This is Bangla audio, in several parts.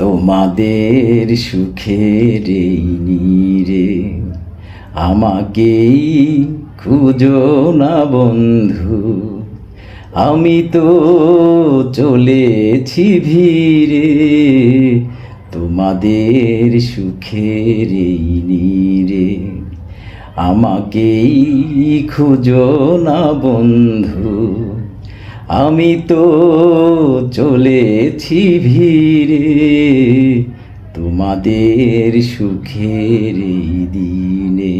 তোমাদের সুখের এই নীড়ে আমাকেই খুঁজো না বন্ধু, আমি তো চলেছি ভিড়ে তোমাদের সুখের এই নীড়ে। আমাকেই খুঁজো না বন্ধু, আমি তো চলেছি ভিড়ে তোমাদের সুখের এই দিনে।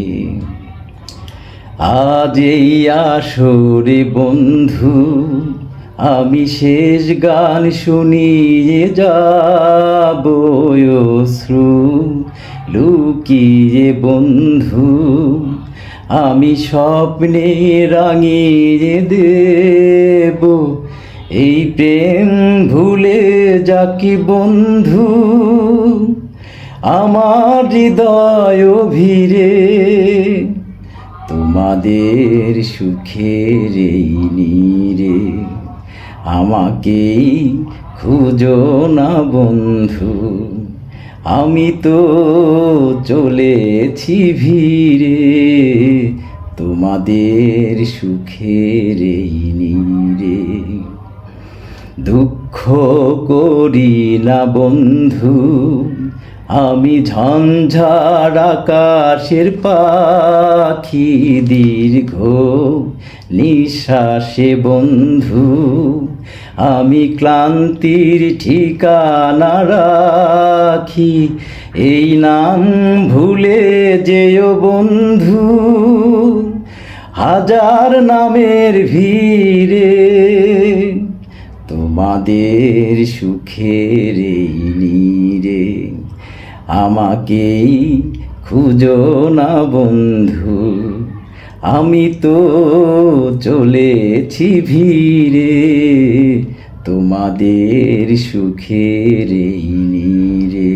আজ এই আসরে বন্ধু আমি শেষ গান শুনিয়ে যাব অশ্রু লুকিয়ে বন্ধু, আমি স্বপ্নে রাঙিয়ে দেব এই প্রেম ভুলে যাকি বন্ধু, আমার হৃদয় ভিড়ে তোমাদের সুখের এই নীড়ে। আমাকেই খুঁজো না বন্ধু, আমি তো চলেছি ভিড়ে তোমাদের সুখের এই নীড়ে। দুঃখ করি না বন্ধু, আমি ঝঞ্ঝার আকাশের পাখি দীর্ঘ নিঃশ্বাসে বন্ধু, আমি ক্লান্তির ঠিকানা রাখি এই নাম ভুলে যেও বন্ধু, হাজার নামের ভিড়ে তোমাদের সুখের এই নীড়ে। আমাকেই খুঁজো না বন্ধু, আমি তো চলেছি ভিড়ে তোমাদের সুখের এই নীড়ে।